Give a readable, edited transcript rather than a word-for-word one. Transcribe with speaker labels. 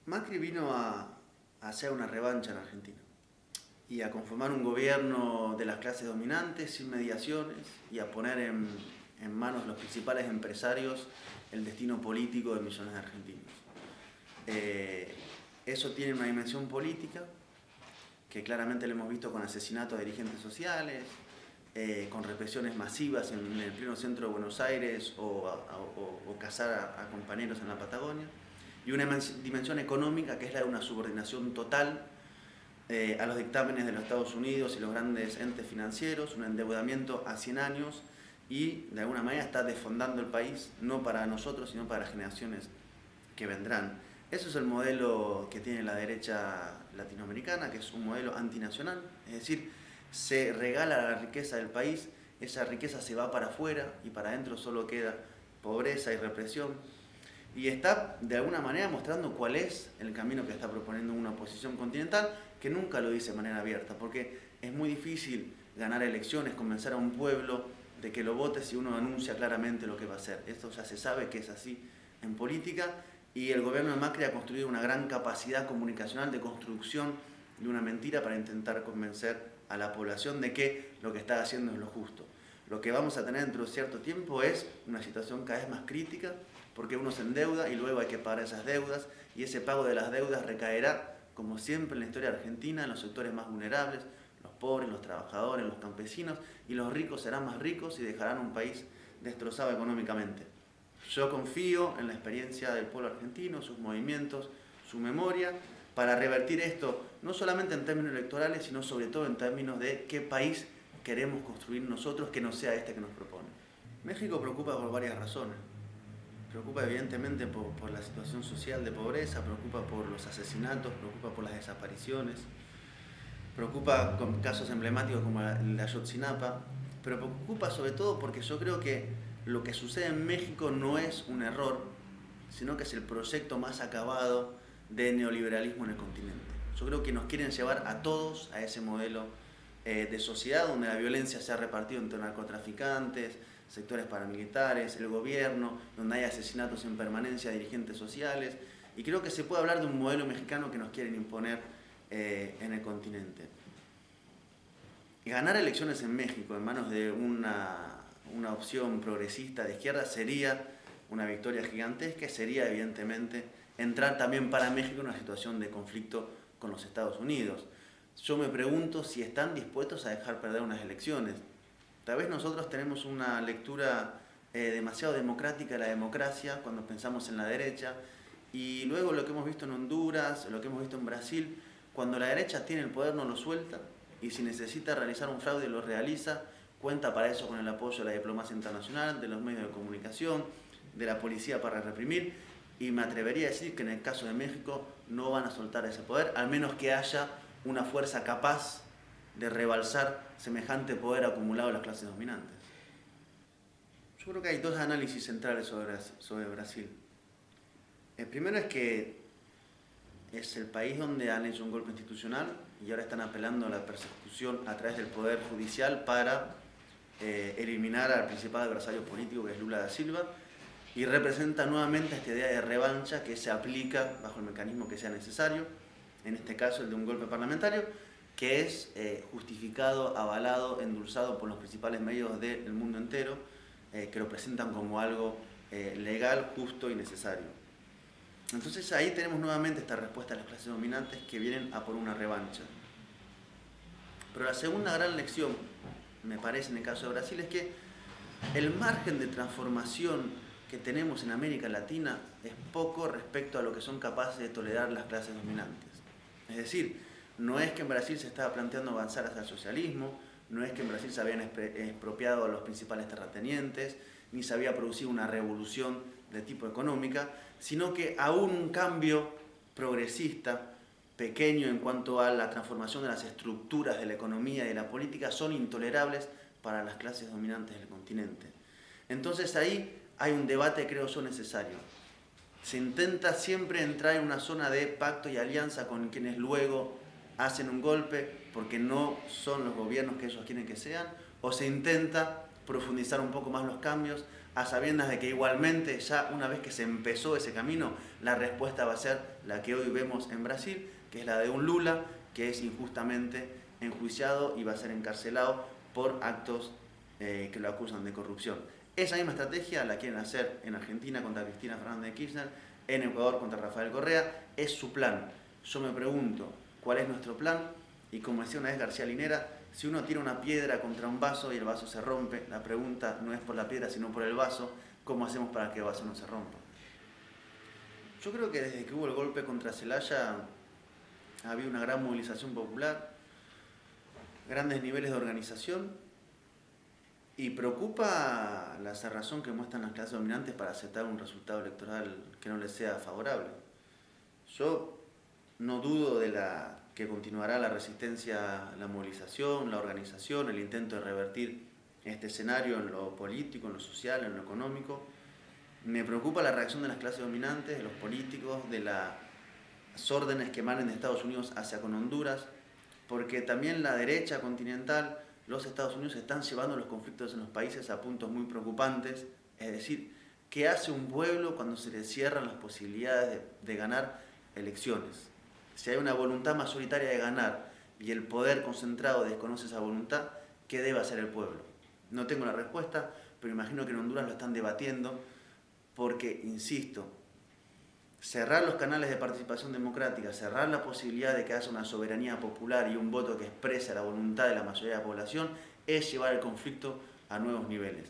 Speaker 1: Macri vino a hacer una revancha en Argentina y a conformar un gobierno de las clases dominantes sin mediaciones y a poner en manos de los principales empresarios el destino político de millones de argentinos. Eso tiene una dimensión política que claramente lo hemos visto con asesinatos de dirigentes sociales, con represiones masivas en el pleno centro de Buenos Aires o cazar a compañeros en la Patagonia, y una dimensión económica que es la de una subordinación total a los dictámenes de los Estados Unidos y los grandes entes financieros, un endeudamiento a 100 años y de alguna manera está desfondando el país, no para nosotros, sino para las generaciones que vendrán. Eso es el modelo que tiene la derecha latinoamericana, que es un modelo antinacional, es decir, se regala la riqueza del país, esa riqueza se va para afuera y para adentro solo queda pobreza y represión. Y está de alguna manera mostrando cuál es el camino que está proponiendo una oposición continental, que nunca lo dice de manera abierta, porque es muy difícil ganar elecciones, convencer a un pueblo de que lo vote si uno anuncia claramente lo que va a hacer. Esto ya se sabe que es así en política, y el gobierno de Macri ha construido una gran capacidad comunicacional de construcción de una mentira para intentar convencer a la población de que lo que está haciendo es lo justo. Lo que vamos a tener dentro de cierto tiempo es una situación cada vez más crítica, porque uno se endeuda y luego hay que pagar esas deudas, y ese pago de las deudas recaerá, como siempre en la historia argentina, en los sectores más vulnerables, los pobres, los trabajadores, los campesinos, y los ricos serán más ricos y dejarán un país destrozado económicamente. Yo confío en la experiencia del pueblo argentino, sus movimientos, su memoria, para revertir esto, no solamente en términos electorales, sino sobre todo en términos de qué país queremos construir nosotros que no sea este que nos propone. México preocupa por varias razones. Preocupa evidentemente por la situación social de pobreza, preocupa por los asesinatos, preocupa por las desapariciones, preocupa con casos emblemáticos como el de Ayotzinapa, pero preocupa sobre todo porque yo creo que lo que sucede en México no es un error, sino que es el proyecto más acabado de neoliberalismo en el continente. Yo creo que nos quieren llevar a todos a ese modelo de sociedad donde la violencia se ha repartido entre narcotraficantes, sectores paramilitares, el gobierno, donde hay asesinatos en permanencia de dirigentes sociales, y creo que se puede hablar de un modelo mexicano que nos quieren imponer en el continente. Ganar elecciones en México en manos de una opción progresista de izquierda sería una victoria gigantesca y sería evidentemente entrar también para México en una situación de conflicto con los Estados Unidos. Yo me pregunto si están dispuestos a dejar perder unas elecciones. Tal vez nosotros tenemos una lectura demasiado democrática de la democracia cuando pensamos en la derecha, y luego lo que hemos visto en Honduras, lo que hemos visto en Brasil, cuando la derecha tiene el poder no lo suelta, y si necesita realizar un fraude lo realiza, cuenta para eso con el apoyo de la diplomacia internacional, de los medios de comunicación, de la policía para reprimir, y me atrevería a decir que en el caso de México no van a soltar ese poder, al menos que haya una fuerza capaz de rebalsar semejante poder acumulado en las clases dominantes. Yo creo que hay dos análisis centrales sobre Brasil. El primero es que es el país donde han hecho un golpe institucional y ahora están apelando a la persecución a través del poder judicial para eliminar al principal adversario político, que es Lula da Silva, y representa nuevamente esta idea de revancha que se aplica bajo el mecanismo que sea necesario, en este caso el de un golpe parlamentario, que es justificado, avalado, endulzado por los principales medios del mundo entero, que lo presentan como algo legal, justo y necesario. Entonces ahí tenemos nuevamente esta respuesta a las clases dominantes que vienen a por una revancha. Pero la segunda gran lección, me parece en el caso de Brasil, es que el margen de transformación que tenemos en América Latina es poco respecto a lo que son capaces de tolerar las clases dominantes. Es decir, no es que en Brasil se estaba planteando avanzar hacia el socialismo, no es que en Brasil se habían expropiado a los principales terratenientes, ni se había producido una revolución de tipo económica, sino que aún un cambio progresista, pequeño en cuanto a la transformación de las estructuras de la economía y de la política, son intolerables para las clases dominantes del continente. Entonces ahí hay un debate, creo yo, necesario. Se intenta siempre entrar en una zona de pacto y alianza con quienes luego hacen un golpe porque no son los gobiernos que ellos quieren que sean, o se intenta profundizar un poco más los cambios a sabiendas de que igualmente ya una vez que se empezó ese camino, la respuesta va a ser la que hoy vemos en Brasil, que es la de un Lula que es injustamente enjuiciado y va a ser encarcelado por actos que lo acusan de corrupción. Esa misma estrategia la quieren hacer en Argentina contra Cristina Fernández de Kirchner, en Ecuador contra Rafael Correa, es su plan. Yo me pregunto, ¿cuál es nuestro plan? Y como decía una vez García Linera, si uno tira una piedra contra un vaso y el vaso se rompe, la pregunta no es por la piedra sino por el vaso, ¿cómo hacemos para que el vaso no se rompa? Yo creo que desde que hubo el golpe contra Zelaya ha habido una gran movilización popular, grandes niveles de organización, y preocupa la cerrazón que muestran las clases dominantes para aceptar un resultado electoral que no les sea favorable. Yo no dudo de que continuará la resistencia, la movilización, la organización, el intento de revertir este escenario en lo político, en lo social, en lo económico. Me preocupa la reacción de las clases dominantes, de los políticos, de las órdenes que emanen de Estados Unidos hacia con Honduras, porque también la derecha continental, los Estados Unidos están llevando los conflictos en los países a puntos muy preocupantes. Es decir, ¿qué hace un pueblo cuando se le cierran las posibilidades de ganar elecciones? Si hay una voluntad mayoritaria de ganar y el poder concentrado desconoce esa voluntad, ¿qué debe hacer el pueblo? No tengo la respuesta, pero imagino que en Honduras lo están debatiendo porque, insisto, cerrar los canales de participación democrática, cerrar la posibilidad de que haya una soberanía popular y un voto que exprese la voluntad de la mayoría de la población, es llevar el conflicto a nuevos niveles.